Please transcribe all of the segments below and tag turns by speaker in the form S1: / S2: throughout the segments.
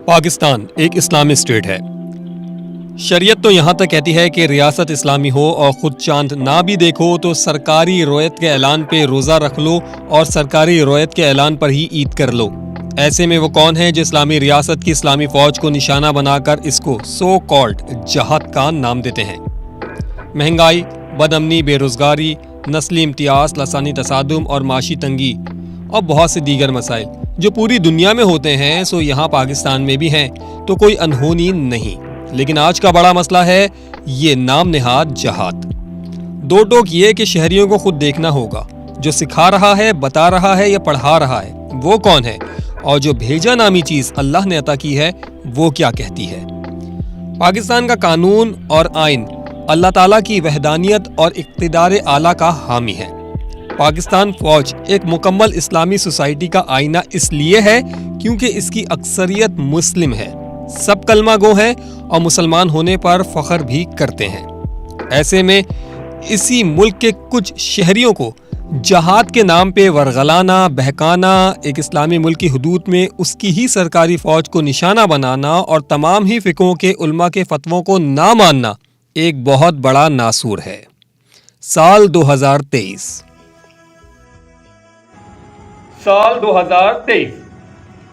S1: پاکستان ایک اسلامی اسٹیٹ ہے۔ شریعت تو یہاں تک کہتی ہے کہ ریاست اسلامی ہو اور خود چاند نہ بھی دیکھو تو سرکاری رویت کے اعلان پہ روزہ رکھ لو اور سرکاری رویت کے اعلان پر ہی عید کر لو۔ ایسے میں وہ کون ہے جو اسلامی ریاست کی اسلامی فوج کو نشانہ بنا کر اس کو سو کالڈ جہاد کا نام دیتے ہیں؟ مہنگائی، بد امنی، بے روزگاری، نسلی امتیاز، لسانی تصادم اور معاشی تنگی اور بہت سے دیگر مسائل جو پوری دنیا میں ہوتے ہیں سو یہاں پاکستان میں بھی ہیں، تو کوئی انہونی نہیں۔ لیکن آج کا بڑا مسئلہ ہے یہ نام نہاد جہاد۔ دو ٹوک یہ کہ شہریوں کو خود دیکھنا ہوگا، جو سکھا رہا ہے، بتا رہا ہے یا پڑھا رہا ہے وہ کون ہے، اور جو بھیجا نامی چیز اللہ نے عطا کی ہے وہ کیا کہتی ہے۔ پاکستان کا قانون اور آئین اللہ تعالیٰ کی وحدانیت اور اقتدار اعلیٰ کا حامی ہے۔ پاکستان فوج ایک مکمل اسلامی سوسائٹی کا آئینہ اس لیے ہے کیونکہ اس کی اکثریت مسلم ہے، سب کلمہ گو ہیں اور مسلمان ہونے پر فخر بھی کرتے ہیں۔ ایسے میں اسی ملک کے کچھ شہریوں کو جہاد کے نام پہ ورغلانا، بہکانا، ایک اسلامی ملک کی حدود میں اس کی ہی سرکاری فوج کو نشانہ بنانا اور تمام ہی فقہوں کے علماء کے فتووں کو نہ ماننا ایک بہت بڑا ناسور ہے۔ سال
S2: 2023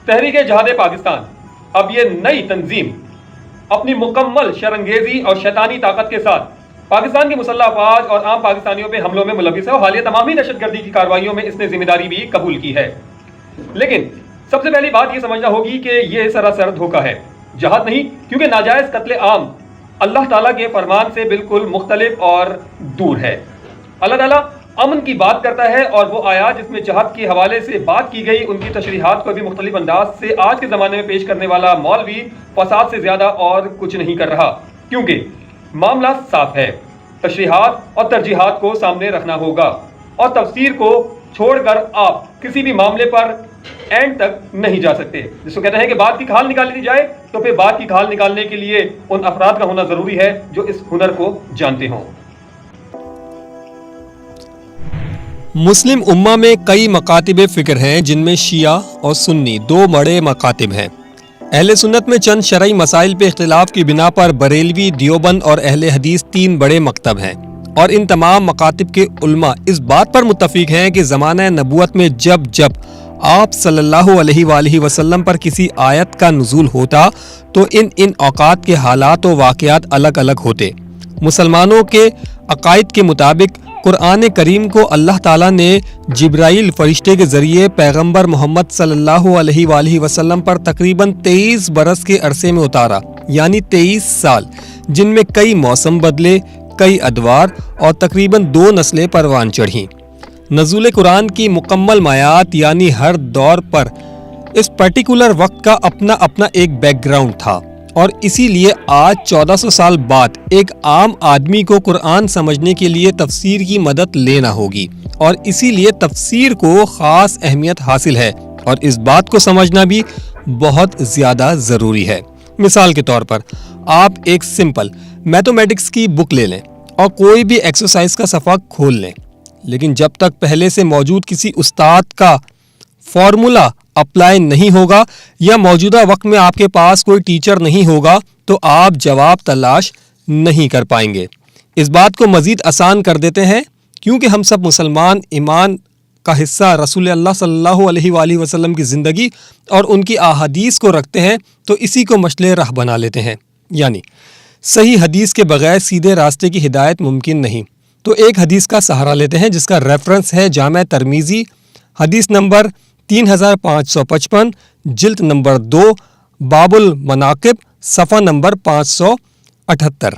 S2: تحریک جہاد پاکستان اب یہ نئی تنظیم اپنی مکمل شرانگیزی اور شیطانی طاقت کے ساتھ پاکستان کی مسلح افواج اور عام پاکستانیوں پہ حملوں میں ملوث ہے اور حالیہ تمامی دہشت گردی کی کارروائیوں میں اس نے ذمہ داری بھی قبول کی ہے۔ لیکن سب سے پہلی بات یہ سمجھنا ہوگی کہ یہ سراسر دھوکہ ہے، جہاد نہیں، کیونکہ ناجائز قتل عام اللہ تعالیٰ کے فرمان سے بالکل مختلف اور دور ہے۔ اللہ تعالیٰ امن کی بات کرتا ہے اور وہ آیات جس میں جہاد کے حوالے سے بات کی گئی ان کی تشریحات کو بھی مختلف انداز سے آج کے زمانے میں پیش کرنے والا مولوی فساد سے زیادہ اور کچھ نہیں کر رہا، کیونکہ معاملہ صاف ہے۔ تشریحات اور ترجیحات کو سامنے رکھنا ہوگا اور تفسیر کو چھوڑ کر آپ کسی بھی معاملے پر اینڈ تک نہیں جا سکتے۔ جس کو کہتے ہیں کہ بات کی کھال نکال لی جائے تو پھر بات کی کھال نکالنے کے لیے ان افراد کا ہونا ضروری ہے جو اس ہنر کو جانتے ہوں۔
S1: مسلم امہ میں کئی مکاتب فکر ہیں جن میں شیعہ اور سنی دو بڑے مکاتب ہیں۔ اہل سنت میں چند شرعی مسائل پہ اختلاف کی بنا پر بریلوی، دیوبند اور اہل حدیث تین بڑے مکتب ہیں، اور ان تمام مکاتب کے علماء اس بات پر متفق ہیں کہ زمانہ نبوت میں جب آپ صلی اللہ علیہ وآلہ وسلم پر کسی آیت کا نزول ہوتا تو ان اوقات کے حالات و واقعات الگ الگ ہوتے۔ مسلمانوں کے عقائد کے مطابق قرآن کریم کو اللہ تعالیٰ نے جبرائیل فرشتے کے ذریعے پیغمبر محمد صلی اللہ علیہ وآلہ وسلم پر تقریباً 23 برس کے عرصے میں اتارا، یعنی 23 سال، جن میں کئی موسم بدلے، کئی ادوار اور تقریباً 2 نسلیں پروان چڑھیں۔ نزول قرآن کی مکمل مایات یعنی ہر دور پر اس پرٹیکولر وقت کا اپنا ایک بیک گراؤنڈ تھا، اور اسی لیے آج 1400 سال بعد ایک عام آدمی کو قرآن سمجھنے کے لیے تفسیر کی مدد لینا ہوگی، اور اسی لیے تفسیر کو خاص اہمیت حاصل ہے اور اس بات کو سمجھنا بھی بہت زیادہ ضروری ہے۔ مثال کے طور پر آپ ایک سمپل میتھمیٹکس کی بک لے لیں اور کوئی بھی ایکسرسائز کا صفحہ کھول لیں، لیکن جب تک پہلے سے موجود کسی استاد کا فارمولا اپلائی نہیں ہوگا یا موجودہ وقت میں آپ کے پاس کوئی ٹیچر نہیں ہوگا تو آپ جواب تلاش نہیں کر پائیں گے۔ اس بات کو مزید آسان کر دیتے ہیں کیونکہ ہم سب مسلمان ایمان کا حصہ رسول اللہ صلی اللہ علیہ وآلہ وسلم کی زندگی اور ان کی احادیث کو رکھتے ہیں، تو اسی کو مشعل راہ بنا لیتے ہیں، یعنی صحیح حدیث کے بغیر سیدھے راستے کی ہدایت ممکن نہیں، تو ایک حدیث کا سہارا لیتے ہیں جس کا ریفرنس ہے جامع ترمذی، حدیث نمبر 3555، جلد نمبر 2، باب المناقب، صفحہ نمبر 578۔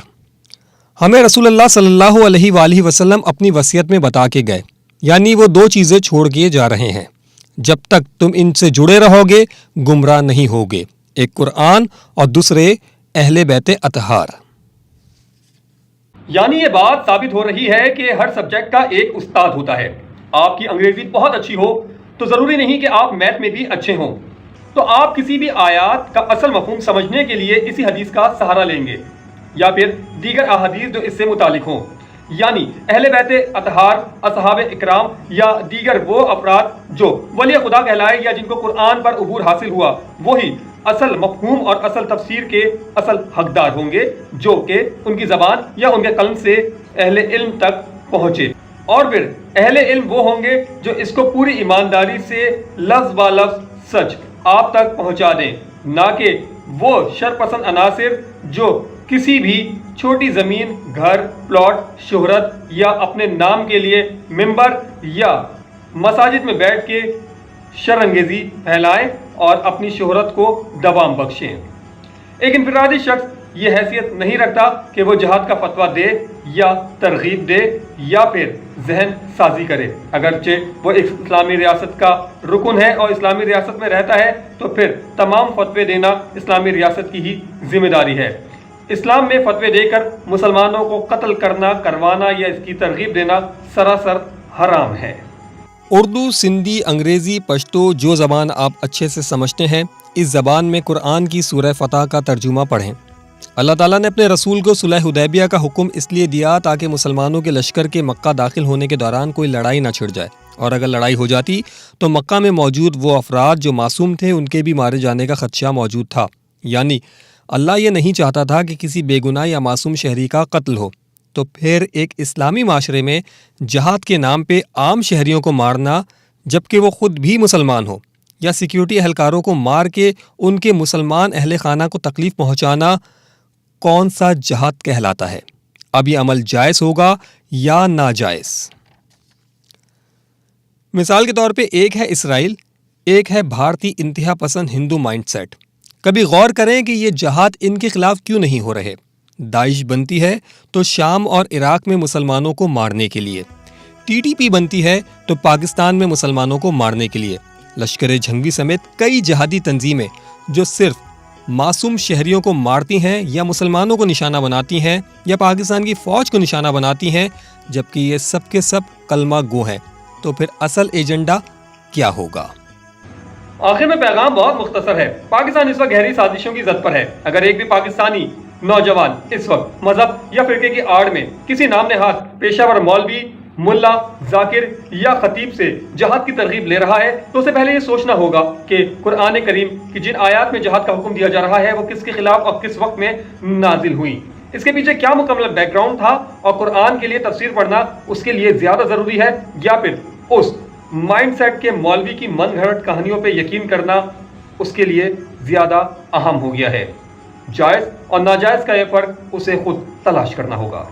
S1: ہمیں رسول اللہ صلی اللہ علیہ وآلہ وسلم اپنی وصیت میں بتا کے گئے، یعنی وہ 2 چیزیں چھوڑ کے جا رہے ہیں، جب تک تم ان سے جڑے رہو گے گمراہ نہیں ہوگے، ایک قرآن اور دوسرے اہل بیت اطہار۔
S2: یعنی یہ بات ثابت ہو رہی ہے کہ ہر سبجیکٹ کا ایک استاد ہوتا ہے۔ آپ کی انگریزی بہت اچھی ہو تو ضروری نہیں کہ آپ میتھ میں بھی اچھے ہوں، تو آپ کسی بھی آیات کا اصل مفہوم سمجھنے کے لیے اسی حدیث کا سہارا لیں گے یا پھر دیگر احادیث جو اس سے متعلق ہوں، یعنی اہل بیت اطہار، اصحاب اکرام یا دیگر وہ افراد جو ولی خدا کہلائے یا جن کو قرآن پر عبور حاصل ہوا، وہی اصل مفہوم اور اصل تفسیر کے اصل حقدار ہوں گے، جو کہ ان کی زبان یا ان کے قلم سے اہل علم تک پہنچے، اور پھر اہل علم وہ ہوں گے جو اس کو پوری ایمانداری سے لفظ با لفظ سچ آپ تک پہنچا دیں، نہ کہ وہ شرپسند عناصر جو کسی بھی چھوٹی زمین، گھر، پلاٹ، شہرت یا اپنے نام کے لیے ممبر یا مساجد میں بیٹھ کے شرانگیزی پھیلائیں اور اپنی شہرت کو دوام بخشیں۔ ایک انفرادی شخص یہ حیثیت نہیں رکھتا کہ وہ جہاد کا فتویٰ دے یا ترغیب دے یا پھر ذہن سازی کرے، اگرچہ وہ ایک اسلامی ریاست کا رکن ہے اور اسلامی ریاست میں رہتا ہے تو پھر تمام فتوے دینا اسلامی ریاست کی ہی ذمہ داری ہے۔ اسلام میں فتوے دے کر مسلمانوں کو قتل کرنا، کروانا یا اس کی ترغیب دینا سراسر حرام ہے۔
S1: اردو، سندھی، انگریزی، پشتو جو زبان آپ اچھے سے سمجھتے ہیں، اس زبان میں قرآن کی سورہ فتح کا ترجمہ پڑھیں۔ اللہ تعالیٰ نے اپنے رسول کو صلح حدیبیہ کا حکم اس لیے دیا تاکہ مسلمانوں کے لشکر کے مکہ داخل ہونے کے دوران کوئی لڑائی نہ چھڑ جائے، اور اگر لڑائی ہو جاتی تو مکہ میں موجود وہ افراد جو معصوم تھے ان کے بھی مارے جانے کا خدشہ موجود تھا۔ یعنی اللہ یہ نہیں چاہتا تھا کہ کسی بے گناہ یا معصوم شہری کا قتل ہو، تو پھر ایک اسلامی معاشرے میں جہاد کے نام پہ عام شہریوں کو مارنا، جبکہ وہ خود بھی مسلمان ہو، یا سیکیورٹی اہلکاروں کو مار کے ان کے مسلمان اہل خانہ کو تکلیف پہنچانا، کون سا جہاد کہلاتا ہے؟ اب یہ عمل جائز ہوگا یا ناجائز؟ مثال کے طور پہ ایک ہے اسرائیل، ایک ہے بھارتی انتہا پسند ہندو مائنڈ سیٹ۔ کبھی غور کریں کہ یہ جہاد ان کے خلاف کیوں نہیں ہو رہے؟ داعش بنتی ہے تو شام اور عراق میں مسلمانوں کو مارنے کے لیے، TTP بنتی ہے تو پاکستان میں مسلمانوں کو مارنے کے لیے، لشکر جھنگوی سمیت کئی جہادی تنظیمیں جو صرف معصوم شہریوں کو مارتی ہیں یا مسلمانوں کو نشانہ بناتی ہیں یا پاکستان کی فوج کو نشانہ بناتی ہیں، جبکہ یہ سب کے سب کلمہ گو ہیں، تو پھر اصل ایجنڈا کیا ہوگا؟
S2: آخر میں پیغام بہت مختصر ہے۔ پاکستان اس وقت گہری سازشوں کی زد پر ہے۔ اگر ایک بھی پاکستانی نوجوان اس وقت مذہب یا فرقے کی آڑ میں کسی نام نہاد پیشہ ور مولوی، ملا، ذاکر یا خطیب سے جہاد کی ترغیب لے رہا ہے تو اسے پہلے یہ سوچنا ہوگا کہ قرآن کریم کی جن آیات میں جہاد کا حکم دیا جا رہا ہے وہ کس کے خلاف اور کس وقت میں نازل ہوئی، اس کے پیچھے کیا مکمل بیک گراؤنڈ تھا، اور قرآن کے لیے تفسیر پڑھنا اس کے لیے زیادہ ضروری ہے یا پھر اس مائنڈ سیٹ کے مولوی کی من گھڑت کہانیوں پہ یقین کرنا اس کے لیے زیادہ اہم ہو گیا ہے۔ جائز اور ناجائز کا یہ فرق اسے خود تلاش کرنا ہوگا۔